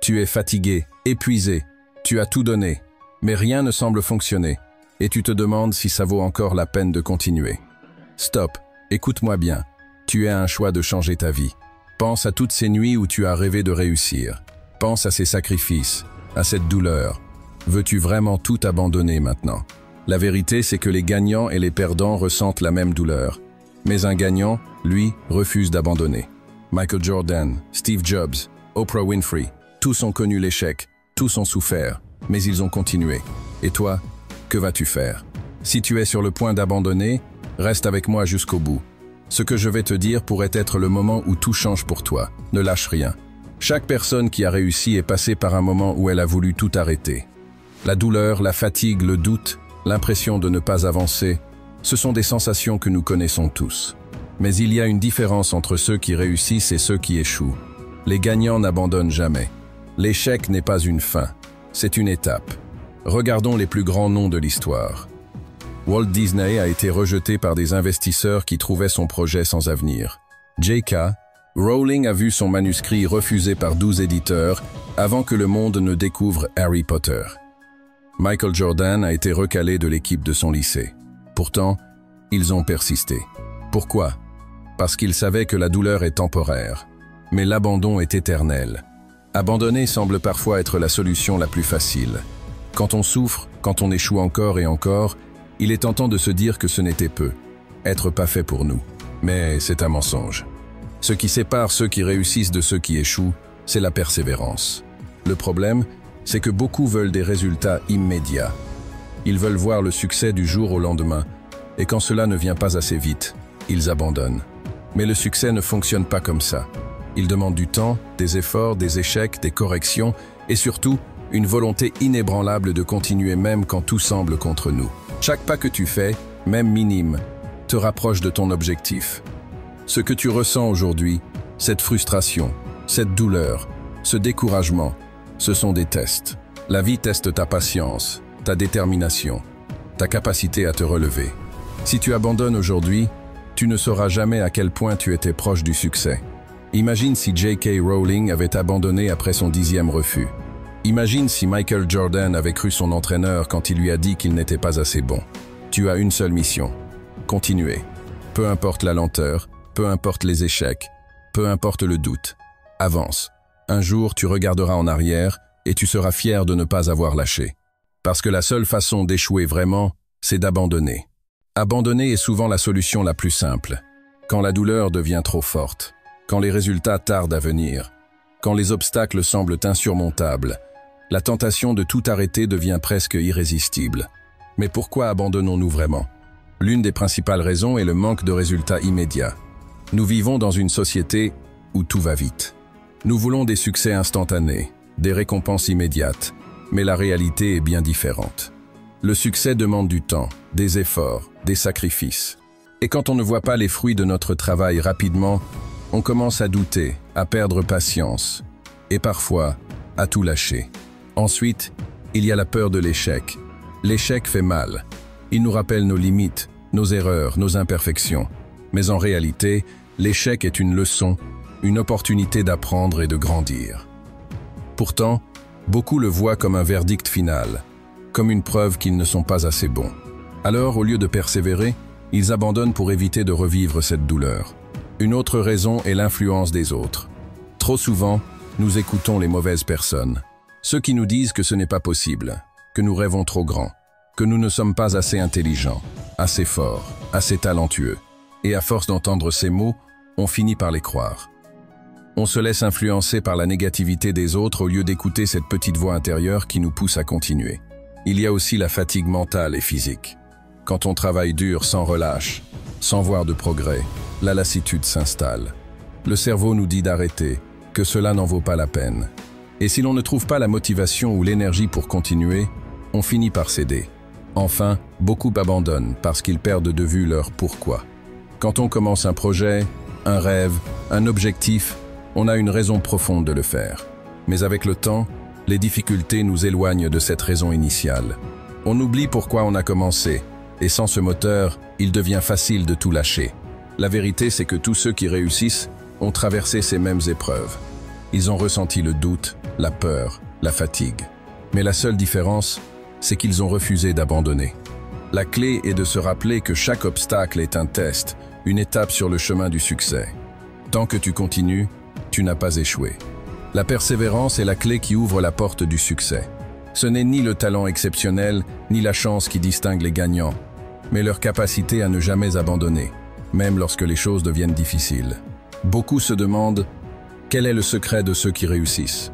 Tu es fatigué, épuisé, tu as tout donné, mais rien ne semble fonctionner, et tu te demandes si ça vaut encore la peine de continuer. Stop, écoute-moi bien, tu as un choix de changer ta vie. Pense à toutes ces nuits où tu as rêvé de réussir. Pense à ces sacrifices, à cette douleur. Veux-tu vraiment tout abandonner maintenant? La vérité, c'est que les gagnants et les perdants ressentent la même douleur. Mais un gagnant, lui, refuse d'abandonner. Michael Jordan, Steve Jobs, Oprah Winfrey, tous ont connu l'échec, tous ont souffert, mais ils ont continué. Et toi, que vas-tu faire? Si tu es sur le point d'abandonner, reste avec moi jusqu'au bout. Ce que je vais te dire pourrait être le moment où tout change pour toi. Ne lâche rien. Chaque personne qui a réussi est passée par un moment où elle a voulu tout arrêter. La douleur, la fatigue, le doute, l'impression de ne pas avancer, ce sont des sensations que nous connaissons tous. Mais il y a une différence entre ceux qui réussissent et ceux qui échouent. Les gagnants n'abandonnent jamais. L'échec n'est pas une fin, c'est une étape. Regardons les plus grands noms de l'histoire. Walt Disney a été rejeté par des investisseurs qui trouvaient son projet sans avenir. J.K. Rowling a vu son manuscrit refusé par 12 éditeurs avant que le monde ne découvre Harry Potter. Michael Jordan a été recalé de l'équipe de son lycée. Pourtant, ils ont persisté. Pourquoi? Parce qu'ils savaient que la douleur est temporaire, mais l'abandon est éternel. Abandonner semble parfois être la solution la plus facile. Quand on souffre, quand on échoue encore et encore, il est tentant de se dire que ce n'était peu, être pas fait pour nous. Mais c'est un mensonge. Ce qui sépare ceux qui réussissent de ceux qui échouent, c'est la persévérance. Le problème, c'est que beaucoup veulent des résultats immédiats. Ils veulent voir le succès du jour au lendemain, et quand cela ne vient pas assez vite, ils abandonnent. Mais le succès ne fonctionne pas comme ça. Il demande du temps, des efforts, des échecs, des corrections, et surtout, une volonté inébranlable de continuer même quand tout semble contre nous. Chaque pas que tu fais, même minime, te rapproche de ton objectif. Ce que tu ressens aujourd'hui, cette frustration, cette douleur, ce découragement, ce sont des tests. La vie teste ta patience, ta détermination, ta capacité à te relever. Si tu abandonnes aujourd'hui, tu ne sauras jamais à quel point tu étais proche du succès. Imagine si J.K. Rowling avait abandonné après son 10e refus. Imagine si Michael Jordan avait cru son entraîneur quand il lui a dit qu'il n'était pas assez bon. Tu as une seule mission, continuer. Peu importe la lenteur, peu importe les échecs, peu importe le doute. Avance. Un jour, tu regarderas en arrière et tu seras fier de ne pas avoir lâché. Parce que la seule façon d'échouer vraiment, c'est d'abandonner. Abandonner est souvent la solution la plus simple. Quand la douleur devient trop forte, quand les résultats tardent à venir, quand les obstacles semblent insurmontables, la tentation de tout arrêter devient presque irrésistible. Mais pourquoi abandonnons-nous vraiment? L'une des principales raisons est le manque de résultats immédiats. Nous vivons dans une société où tout va vite. Nous voulons des succès instantanés, des récompenses immédiates, mais la réalité est bien différente. Le succès demande du temps, des efforts, des sacrifices. Et quand on ne voit pas les fruits de notre travail rapidement, on commence à douter, à perdre patience, et parfois à tout lâcher. Ensuite, il y a la peur de l'échec. L'échec fait mal. Il nous rappelle nos limites, nos erreurs, nos imperfections. Mais en réalité, l'échec est une leçon, une opportunité d'apprendre et de grandir. Pourtant, beaucoup le voient comme un verdict final, comme une preuve qu'ils ne sont pas assez bons. Alors, au lieu de persévérer, ils abandonnent pour éviter de revivre cette douleur. Une autre raison est l'influence des autres. Trop souvent, nous écoutons les mauvaises personnes. Ceux qui nous disent que ce n'est pas possible, que nous rêvons trop grand, que nous ne sommes pas assez intelligents, assez forts, assez talentueux. Et à force d'entendre ces mots, on finit par les croire. On se laisse influencer par la négativité des autres au lieu d'écouter cette petite voix intérieure qui nous pousse à continuer. Il y a aussi la fatigue mentale et physique. Quand on travaille dur sans relâche, sans voir de progrès, la lassitude s'installe. Le cerveau nous dit d'arrêter, que cela n'en vaut pas la peine. Et si l'on ne trouve pas la motivation ou l'énergie pour continuer, on finit par céder. Enfin, beaucoup abandonnent parce qu'ils perdent de vue leur pourquoi. Quand on commence un projet, un rêve, un objectif, on a une raison profonde de le faire. Mais avec le temps, les difficultés nous éloignent de cette raison initiale. On oublie pourquoi on a commencé, et sans ce moteur, il devient facile de tout lâcher. La vérité, c'est que tous ceux qui réussissent ont traversé ces mêmes épreuves. Ils ont ressenti le doute, la peur, la fatigue. Mais la seule différence, c'est qu'ils ont refusé d'abandonner. La clé est de se rappeler que chaque obstacle est un test, une étape sur le chemin du succès. Tant que tu continues, tu n'as pas échoué. La persévérance est la clé qui ouvre la porte du succès. Ce n'est ni le talent exceptionnel, ni la chance qui distingue les gagnants, mais leur capacité à ne jamais abandonner, même lorsque les choses deviennent difficiles. Beaucoup se demandent « Quel est le secret de ceux qui réussissent ?»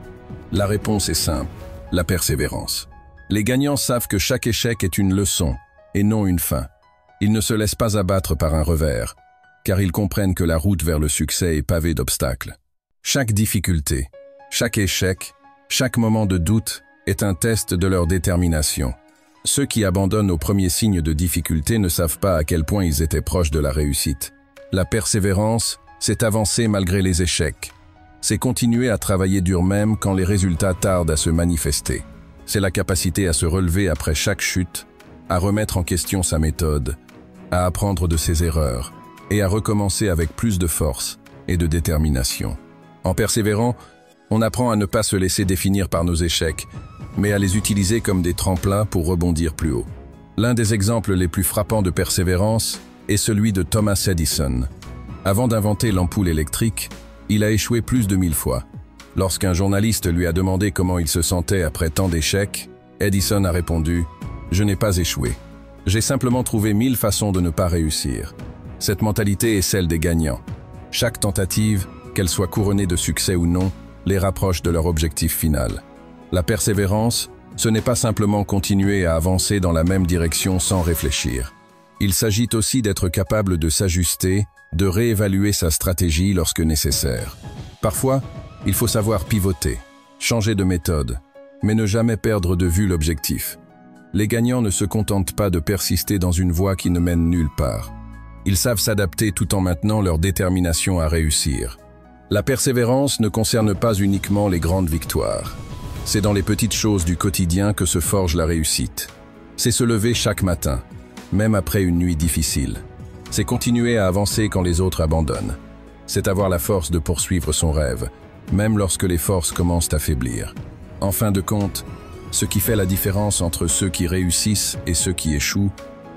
La réponse est simple, la persévérance. Les gagnants savent que chaque échec est une leçon, et non une fin. Ils ne se laissent pas abattre par un revers, car ils comprennent que la route vers le succès est pavée d'obstacles. Chaque difficulté, chaque échec, chaque moment de doute est un test de leur détermination. Ceux qui abandonnent au premier signe de difficulté ne savent pas à quel point ils étaient proches de la réussite. La persévérance, c'est avancer malgré les échecs. C'est continuer à travailler dur même quand les résultats tardent à se manifester. C'est la capacité à se relever après chaque chute, à remettre en question sa méthode, à apprendre de ses erreurs et à recommencer avec plus de force et de détermination. En persévérant, on apprend à ne pas se laisser définir par nos échecs, mais à les utiliser comme des tremplins pour rebondir plus haut. L'un des exemples les plus frappants de persévérance est celui de Thomas Edison. Avant d'inventer l'ampoule électrique, il a échoué plus de 1000 fois. Lorsqu'un journaliste lui a demandé comment il se sentait après tant d'échecs, Edison a répondu « Je n'ai pas échoué. J'ai simplement trouvé 1000 façons de ne pas réussir. » Cette mentalité est celle des gagnants. Chaque tentative, qu'elle soit couronnée de succès ou non, les rapproche de leur objectif final. La persévérance, ce n'est pas simplement continuer à avancer dans la même direction sans réfléchir. Il s'agit aussi d'être capable de s'ajuster, de réévaluer sa stratégie lorsque nécessaire. Parfois, il faut savoir pivoter, changer de méthode, mais ne jamais perdre de vue l'objectif. Les gagnants ne se contentent pas de persister dans une voie qui ne mène nulle part. Ils savent s'adapter tout en maintenant leur détermination à réussir. La persévérance ne concerne pas uniquement les grandes victoires. C'est dans les petites choses du quotidien que se forge la réussite. C'est se lever chaque matin, même après une nuit difficile. C'est continuer à avancer quand les autres abandonnent. C'est avoir la force de poursuivre son rêve, même lorsque les forces commencent à faiblir. En fin de compte, ce qui fait la différence entre ceux qui réussissent et ceux qui échouent,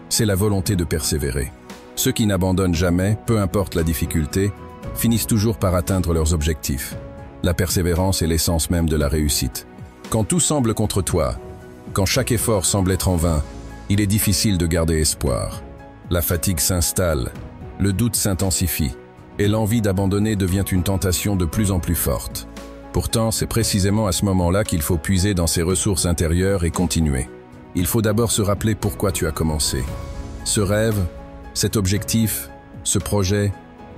c'est la volonté de persévérer. Ceux qui n'abandonnent jamais, peu importe la difficulté, finissent toujours par atteindre leurs objectifs. La persévérance est l'essence même de la réussite. Quand tout semble contre toi, quand chaque effort semble être en vain, il est difficile de garder espoir. La fatigue s'installe, le doute s'intensifie, et l'envie d'abandonner devient une tentation de plus en plus forte. Pourtant, c'est précisément à ce moment-là qu'il faut puiser dans ses ressources intérieures et continuer. Il faut d'abord se rappeler pourquoi tu as commencé. Ce rêve, cet objectif, ce projet,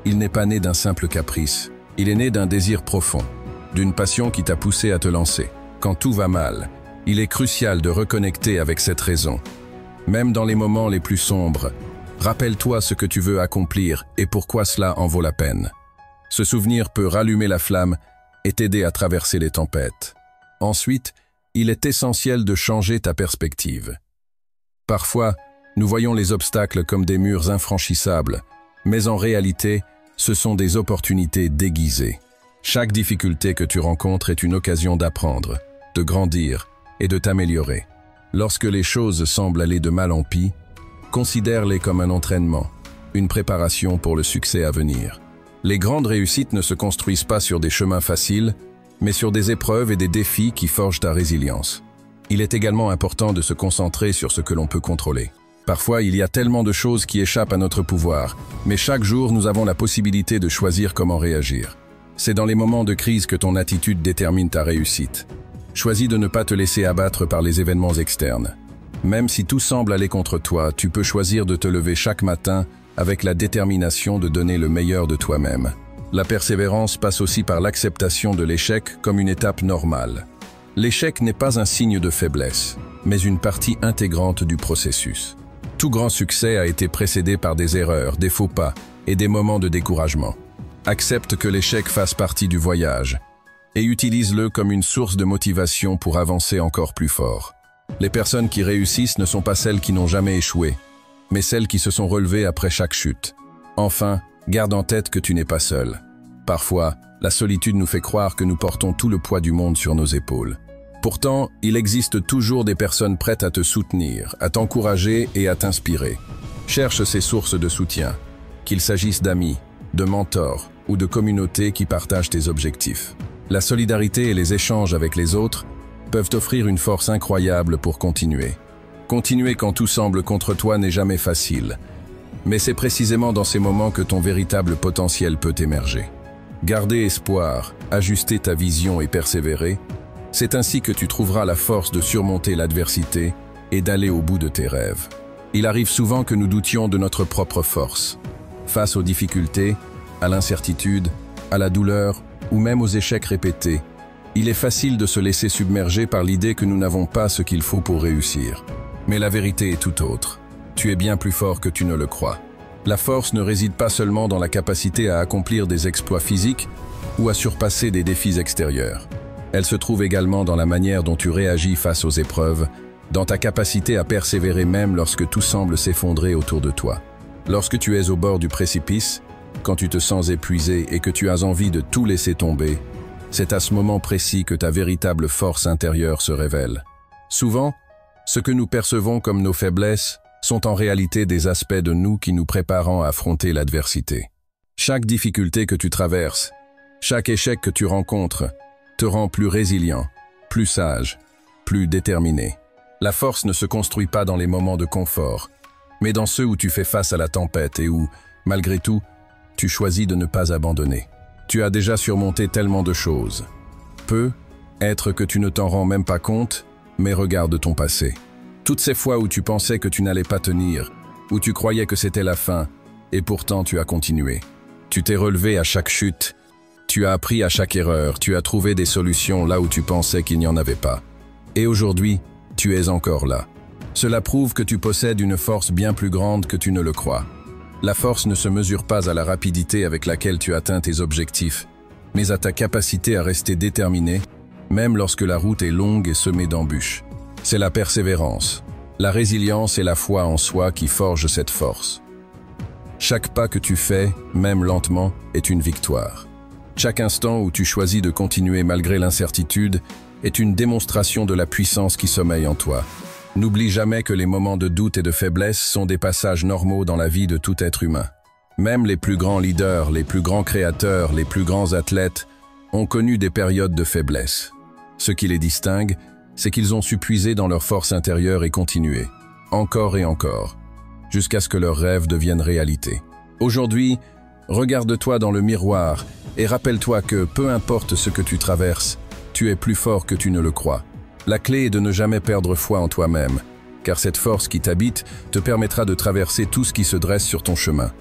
il n'est pas né d'un simple caprice. Il est né d'un désir profond, d'une passion qui t'a poussé à te lancer. Quand tout va mal, il est crucial de reconnecter avec cette raison. Même dans les moments les plus sombres, rappelle-toi ce que tu veux accomplir et pourquoi cela en vaut la peine. Ce souvenir peut rallumer la flamme et t'aider à traverser les tempêtes. Ensuite, il est essentiel de changer ta perspective. Parfois, nous voyons les obstacles comme des murs infranchissables, mais en réalité, ce sont des opportunités déguisées. Chaque difficulté que tu rencontres est une occasion d'apprendre, de grandir et de t'améliorer. Lorsque les choses semblent aller de mal en pis, considère-les comme un entraînement, une préparation pour le succès à venir. Les grandes réussites ne se construisent pas sur des chemins faciles, mais sur des épreuves et des défis qui forgent ta résilience. Il est également important de se concentrer sur ce que l'on peut contrôler. Parfois, il y a tellement de choses qui échappent à notre pouvoir, mais chaque jour, nous avons la possibilité de choisir comment réagir. C'est dans les moments de crise que ton attitude détermine ta réussite. Choisis de ne pas te laisser abattre par les événements externes. Même si tout semble aller contre toi, tu peux choisir de te lever chaque matin avec la détermination de donner le meilleur de toi-même. La persévérance passe aussi par l'acceptation de l'échec comme une étape normale. L'échec n'est pas un signe de faiblesse, mais une partie intégrante du processus. Tout grand succès a été précédé par des erreurs, des faux pas et des moments de découragement. Accepte que l'échec fasse partie du voyage et utilise-le comme une source de motivation pour avancer encore plus fort. Les personnes qui réussissent ne sont pas celles qui n'ont jamais échoué, mais celles qui se sont relevées après chaque chute. Enfin, garde en tête que tu n'es pas seul. Parfois, La solitude nous fait croire que nous portons tout le poids du monde sur nos épaules. Pourtant, il existe toujours des personnes prêtes à te soutenir, à t'encourager et à t'inspirer. Cherche ces sources de soutien, qu'il s'agisse d'amis, de mentors ou de communautés qui partagent tes objectifs. La solidarité et les échanges avec les autres peuvent t'offrir une force incroyable pour continuer. Continuer quand tout semble contre toi n'est jamais facile, mais c'est précisément dans ces moments que ton véritable potentiel peut émerger. Garder espoir, ajuster ta vision et persévérer, c'est ainsi que tu trouveras la force de surmonter l'adversité et d'aller au bout de tes rêves. Il arrive souvent que nous doutions de notre propre force. Face aux difficultés, à l'incertitude, à la douleur ou même aux échecs répétés, il est facile de se laisser submerger par l'idée que nous n'avons pas ce qu'il faut pour réussir. Mais la vérité est tout autre. Tu es bien plus fort que tu ne le crois. La force ne réside pas seulement dans la capacité à accomplir des exploits physiques ou à surpasser des défis extérieurs. Elle se trouve également dans la manière dont tu réagis face aux épreuves, dans ta capacité à persévérer même lorsque tout semble s'effondrer autour de toi. Lorsque tu es au bord du précipice, quand tu te sens épuisé et que tu as envie de tout laisser tomber, c'est à ce moment précis que ta véritable force intérieure se révèle. Souvent, ce que nous percevons comme nos faiblesses sont en réalité des aspects de nous qui nous préparent à affronter l'adversité. Chaque difficulté que tu traverses, chaque échec que tu rencontres, te rend plus résilient, plus sage, plus déterminé. La force ne se construit pas dans les moments de confort, mais dans ceux où tu fais face à la tempête et où, malgré tout, tu choisis de ne pas abandonner. Tu as déjà surmonté tellement de choses. Être que tu ne t'en rends même pas compte, mais regarde ton passé. Toutes ces fois où tu pensais que tu n'allais pas tenir, où tu croyais que c'était la fin, et pourtant tu as continué. Tu t'es relevé à chaque chute, tu as appris à chaque erreur, tu as trouvé des solutions là où tu pensais qu'il n'y en avait pas. Et aujourd'hui, tu es encore là. Cela prouve que tu possèdes une force bien plus grande que tu ne le crois. La force ne se mesure pas à la rapidité avec laquelle tu atteins tes objectifs, mais à ta capacité à rester déterminé, même lorsque la route est longue et semée d'embûches. C'est la persévérance, la résilience et la foi en soi qui forgent cette force. Chaque pas que tu fais, même lentement, est une victoire. Chaque instant où tu choisis de continuer malgré l'incertitude est une démonstration de la puissance qui sommeille en toi. N'oublie jamais que les moments de doute et de faiblesse sont des passages normaux dans la vie de tout être humain. Même les plus grands leaders, les plus grands créateurs, les plus grands athlètes ont connu des périodes de faiblesse. Ce qui les distingue, c'est qu'ils ont su puiser dans leur force intérieure et continuer, encore et encore, jusqu'à ce que leurs rêves deviennent réalité. Aujourd'hui, regarde-toi dans le miroir et rappelle-toi que, peu importe ce que tu traverses, tu es plus fort que tu ne le crois. La clé est de ne jamais perdre foi en toi-même, car cette force qui t'habite te permettra de traverser tout ce qui se dresse sur ton chemin.